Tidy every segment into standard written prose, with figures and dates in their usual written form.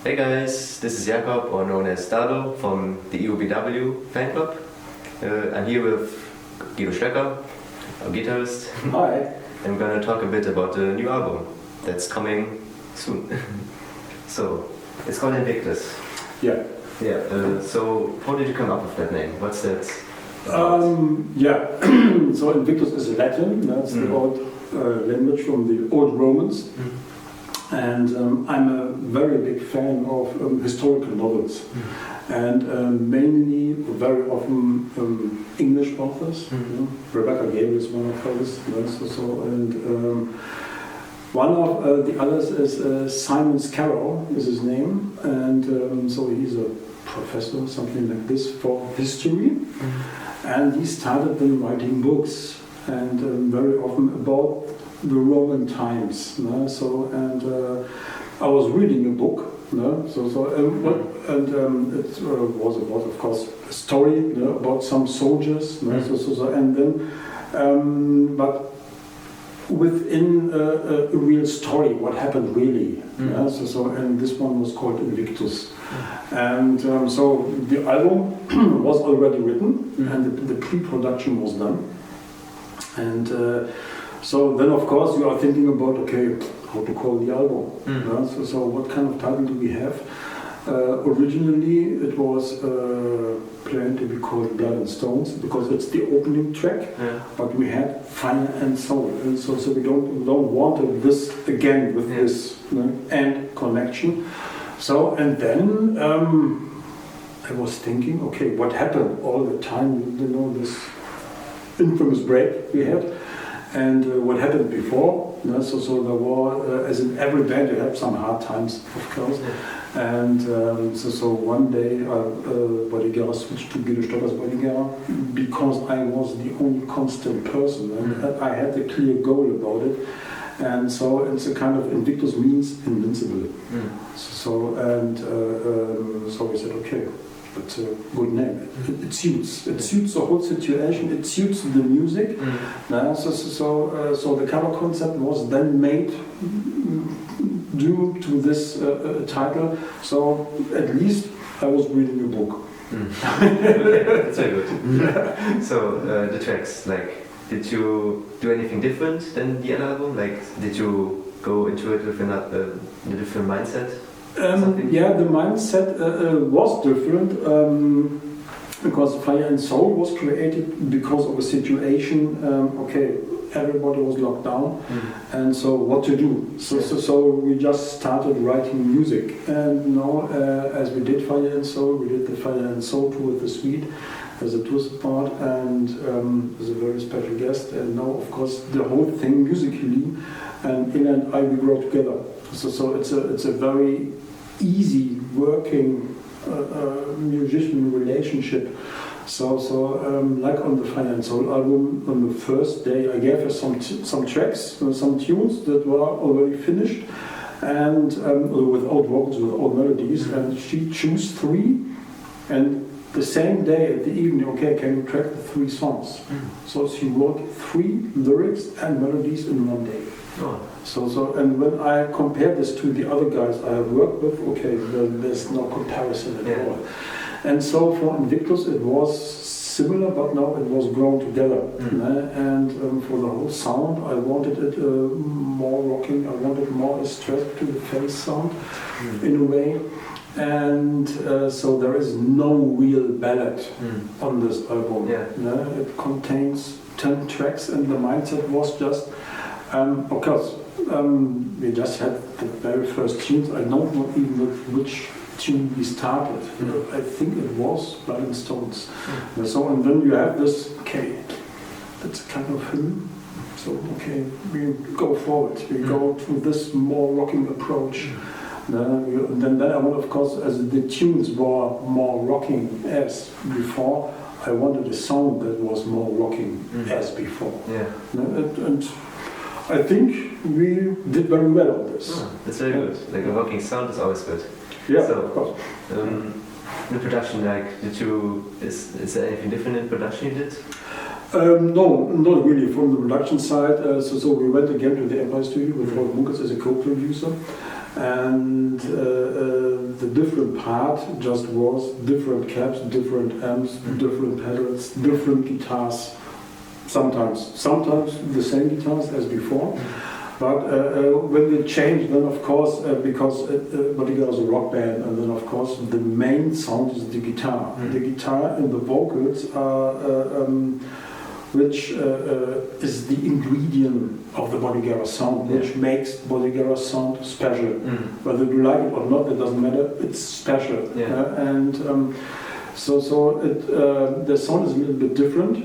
Hey guys, this is Jakob, or known as Dado, from the e.o.b.w. fanclub. I'm here with Guido, our guitarist. Hi. And we're gonna talk a bit about the new album that's coming soon. So, it's called Invictus. Yeah. Yeah, so how did you come up with that name? What's that? Yeah, so Invictus is Latin, that's the old language from the old Romans. And I'm a very big fan of historical novels. And mainly, very often, English authors. You know? Rebecca Gable is one of those. And one of the others is Simon Scarrow, is his name. And so he's a professor, something like this, for history. And he started then writing books, and very often about the Roman times. I was reading a book. It was about, of course, a story about some soldiers. And then, but within a real story, what happened really. And this one was called Invictus. And so the album was already written, and the pre-production was done. And so then, of course, you are thinking about, okay, how to call the album. So what kind of title do we have? Originally, it was planned to be called Blood and Stones, because it's the opening track, but we had Fire and Soul. And so we don't want this again with this end connection. So, and then I was thinking, okay, what happened all the time, this infamous break we had, and what happened before. So there were, as in every band, you have some hard times, of course. And so one day, Bodyguerra switched to Guido Bodyguerra, because I was the only constant person, and I had a clear goal about it. And so it's a kind of Invictus means invincible. So we said, okay, that's a good name. It suits the whole situation. It suits the music. So the cover concept was then made due to this title. So at least I was reading a book. That's very good. So the tracks, did you do anything different than the other album? Did you go into it with a different mindset? Yeah, the mindset was different, because Fire and Soul was created because of a situation. Okay, everybody was locked down, and so what to do? So we just started writing music, and now as we did Fire and Soul, we did the Fire and Soul tour with the Suite as a tour support, and as a very special guest. And now, of course, the whole thing musically, and In and I, we grow together. So it's a very easy working musician relationship. So like on the Fire and Soul album, on the first day, I gave her some tracks, some tunes that were already finished, and without vocals, without melodies, and she chose 3, and the same day at the evening, okay, can you track the 3 songs? So she wrote 3 lyrics and melodies in one day. And when I compare this to the other guys I have worked with, okay, there's no comparison at all. And so for Invictus it was similar, but now it was grown together. And for the whole sound, I wanted it more rocking. I wanted more a stress to the face sound in a way. And so there is no real ballad on this album. It contains 10 tracks, and the mindset was just, of course, we just had the very first tunes. I don't know even which tune we started. I think it was Blood and Stones. And then you have this, okay, that's a kind of hymn. So, okay, we go forward. We go to this more rocking approach. Then I want, of course, as the tunes were more rocking as before, I wanted a sound that was more rocking as before. And I think we did very well on this. That's very good. A rocking sound is always good. Yeah, so, of course. The production, is there anything different in production you did? No, not really. From the production side, so we went again to the Empire Studio with Rolf Munkes as a co-producer. And the different part just was different cabs, different amps, different pedals, different guitars. Sometimes the same guitars as before. But when they changed, then of course, because Bodyguerra is a rock band, and then of course the main sound is the guitar. The guitar and the vocals are, which is the ingredient of the Bodyguerra sound, which makes Bodyguerra sound special. Whether you like it or not, it doesn't matter. It's special, and the sound is a little bit different.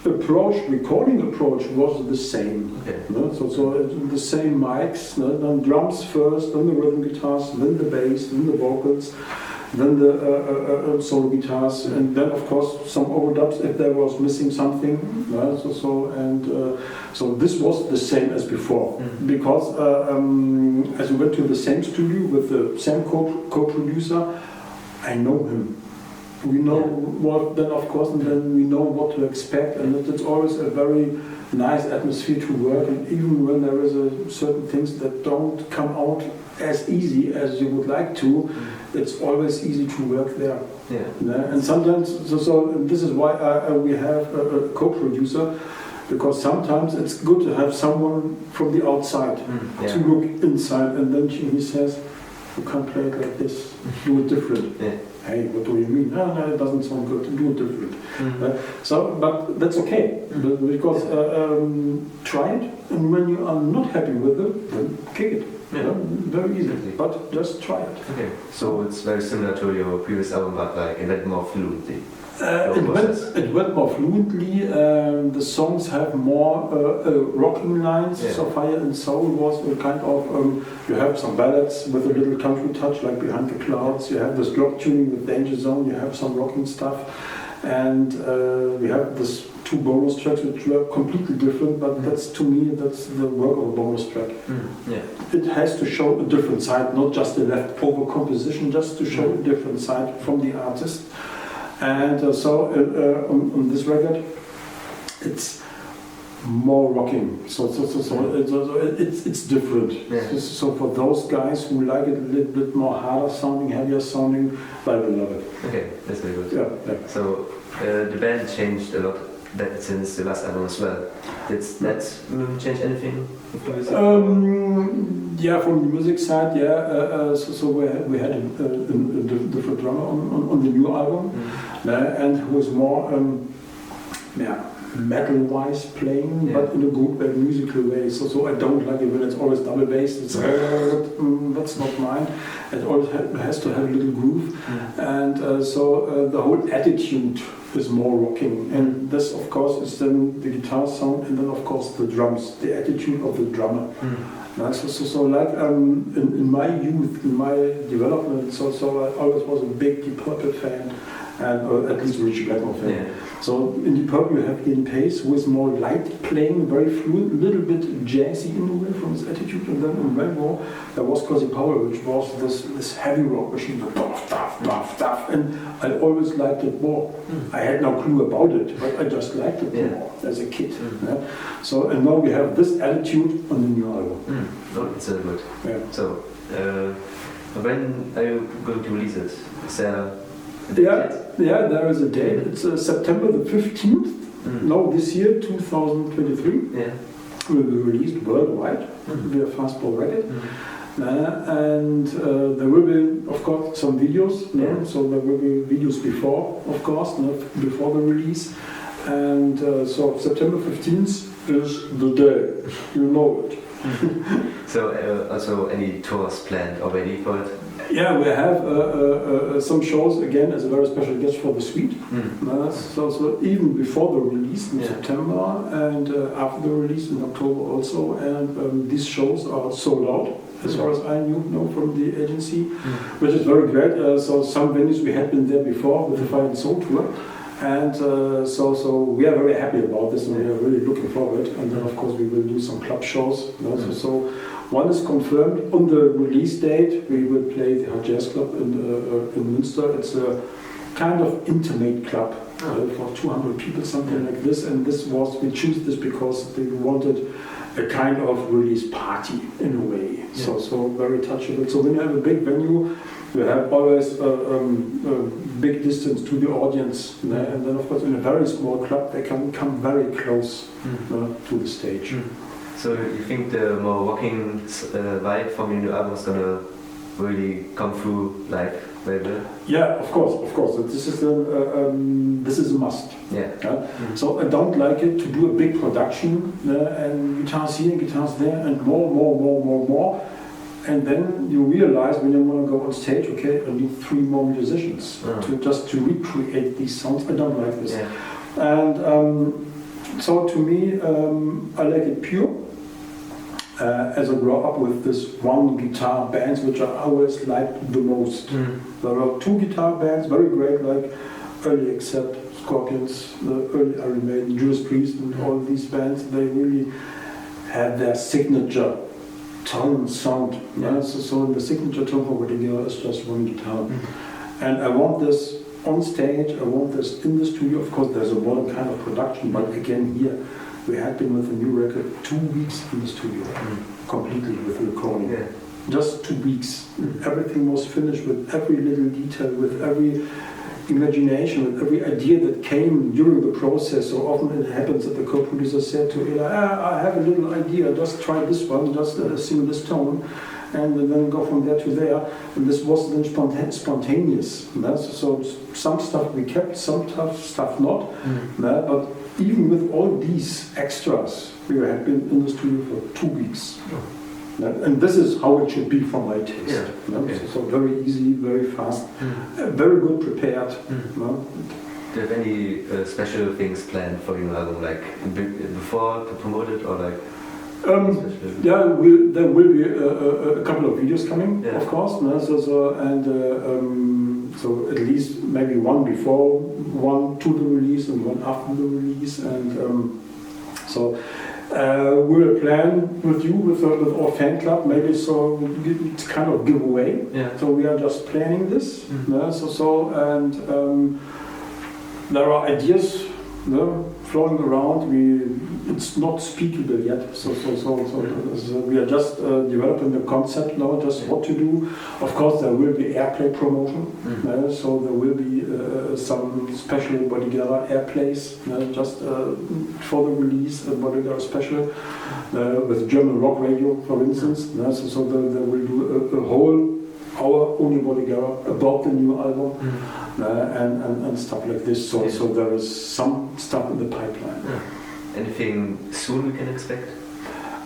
Recording approach was the same. So the same mics, then drums first, then the rhythm guitars, then the bass, then the vocals, then the solo guitars, and then of course some overdubs if there was missing something. So this was the same as before, because as we went to the same studio with the same co-producer, I know him. We know what then, of course, and then we know what to expect, and it's always a very nice atmosphere to work. And even when there is certain things that don't come out as easy as you would like to, it's always easy to work there. And sometimes, and this is why we have a co-producer, because sometimes it's good to have someone from the outside to look inside, and then he says, "You can't play it like this. Do it different." Hey, what do you mean? No, it doesn't sound good. Do it different. But that's okay, because try it, and when you are not happy with it, then kick it. Very easy. But just try it. Okay, so it's very similar to your previous album, but like a bit more fluently. It went more fluently. The songs have more rocking lines. So Fire and Soul was a kind of you have some ballads with a little country touch, like Behind the Clouds. You have this drop tuning with Danger Zone. You have some rocking stuff, and we have this 2 bonus tracks which were completely different. But that's, to me, that's the work of a bonus track. It has to show a different side, not just a leftover composition, just to show a different side from the artist. And on this record, it's more rocking. So it's different. So for those guys who like it a little bit more harder sounding, heavier sounding, they will love it. Okay, that's very good. So the band changed a lot since the last album as well. Did that change anything? From the music side, so we had a different drummer on the new album, and who was more metal-wise playing, but in a good way, musical way. So I don't like it when it's always double bass. It's that's not mine. It always has to have a little groove, and the whole attitude is more rocking. And this, of course, is then the guitar sound, and then of course the drums, the attitude of the drummer. So like in my youth, in my development, so I always was a big Deep Purple fan, and at least Richie Blackmore fan. So in Deep Purple you have Ian Pace, who is more light playing, very fluent, a little bit jazzy in a way from his attitude, and then in Rainbow there was Cozy Powell, which was this heavy rock machine, stuff, and I always liked it more. I had no clue about it, but I just liked it more as a kid. So, and now we have this attitude on the new album. Oh, it's so good. So, when are you going to release it? Is there there is a date. It's September the 15th. No, this year, 2023. It will be released worldwide via Fastball Record. And there will be, of course, some videos. So there will be videos before, of course, before the release. And so September 15th is the day. You know it. So also any tours planned already for it? Yeah, we have some shows again as a very special guest for the suite. So even before the release in September, and after the release in October also, and these shows are sold out as far as I know from the agency, which is very great. So some venues we had been there before with the Fire and Soul tour, and so we are very happy about this, and we are really looking forward. And then of course we will do some club shows. So one is confirmed on the release date. We will play the Hard Jazz Club in Münster. It's kind of intimate club for 200 people, something like this. And we choose this because they wanted a kind of release party in a way. Yeah. So very touchable. So when you have a big venue, you have always a big distance to the audience, and then of course in a very small club they can come very close to the stage. So you think the more rocking vibe from your new album is gonna really come through live very well? Yeah, of course. This is a must. Yeah. So I don't like it to do a big production and guitars here, guitars there, and more. And then you realize when you want to go on stage, okay, I need 3 more musicians to recreate these sounds. I don't like this. Yeah. And so to me, I like it pure. As I grew up with this one guitar bands, which I always liked the most. There were 2 guitar bands, very great, like early Accept, Scorpions, the early Iron Maiden, Judas Priest, and all these bands. They really had their signature tone sound. Yeah? So the signature tone for Bodyguerra is just one guitar. And I want this on stage, I want this in the studio. Of course, there's a modern kind of production, but again here, we had been with a new record 2 weeks in the studio, completely with recording. Yeah. Just 2 weeks. Everything was finished with every little detail, with every imagination, with every idea that came during the process. So often it happens that the co-producer said to Ela, I have a little idea, just try this one, just sing this tone, and then go from there to there. And this was then spontaneous. So some stuff we kept, some stuff not. But even with all these extras, we had been in the studio for 2 weeks. And this is how it should be for my taste. Yeah. Okay. So very easy, very fast, very good prepared. Do you have any special things planned for your album, like before to promote it, or like? There will be a couple of videos coming, of course. So at least maybe one before, one to the release, and one after the release, and we'll plan with you, with our fan club, maybe so it's kind of giveaway. Yeah. So we are just planning this. And there are ideas flowing around. It's not speakable yet. So we are just developing the concept now, just what to do. Of course, there will be airplay promotion. So there will be some special Bodyguerra airplays just for the release, a Bodyguerra special with German rock radio, for instance. So there will do a whole hour only Bodyguerra about the new album and stuff like this. So there is some stuff in the pipeline. Anything soon we can expect?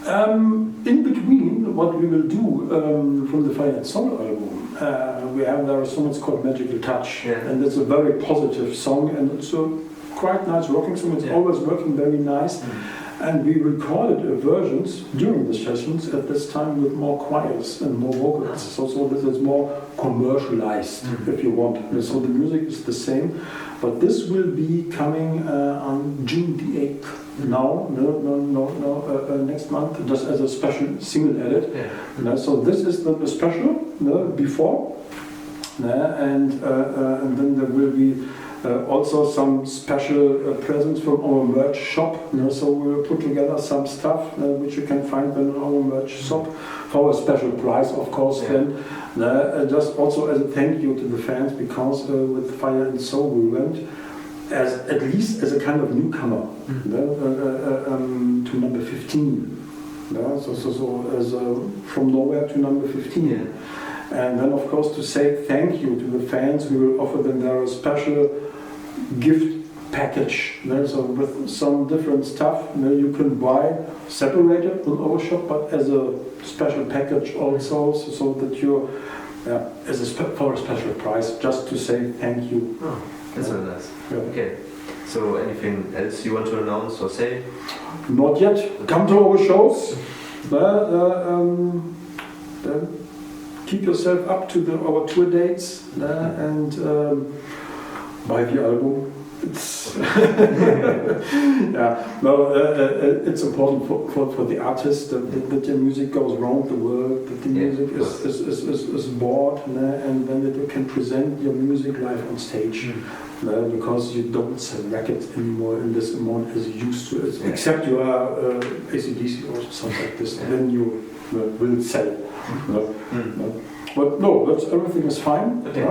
In between, what we will do from the Fire and Soul album, there are songs called Magical Touch, and it's a very positive song, and it's a quite nice rocking song. It's always working very nice, and we recorded versions during the sessions at this time with more choirs and more vocals. So this is more commercialized, if you want. So the music is the same, but this will be coming on June the 8th. Next month, just as a special single edit. So this is the special before, and then there will be also some special presents from our merch shop. So we'll put together some stuff which you can find in our merch shop for a special price, of course. Then just also as a thank you to the fans, because with Fire and Soul we went at least as a kind of newcomer to number 15. So as from nowhere to number 15. And then of course to say thank you to the fans, we will offer them their special gift package. So with some different stuff you can buy separated on our shop, but as a special package also, so that you for a special price, just to say thank you. That's very nice. Okay. So anything else you want to announce or say? Not yet. Come to our shows. Keep yourself up to our tour dates and buy the album. It's Yeah, no, it's important for the artist that their music goes around the world, that the music is bored, and then that you can present your music live on stage. Because you don't sell records anymore in this amount as you used to, except you are AC/DC or something like this, then you will sell. But no, everything is fine. Okay.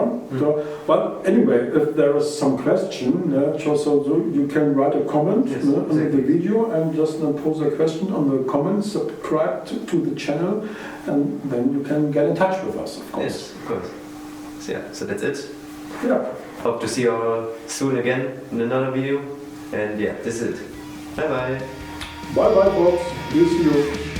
But anyway, if there is some question, so you can write a comment under the video and just pose a question on the comments, subscribe to the channel, and then you can get in touch with us, of course. Yes, of course. So yeah, so that's it. Yeah. Hope to see you all soon again in another video. And yeah, this is it. Bye bye. Bye bye, folks. We'll see you.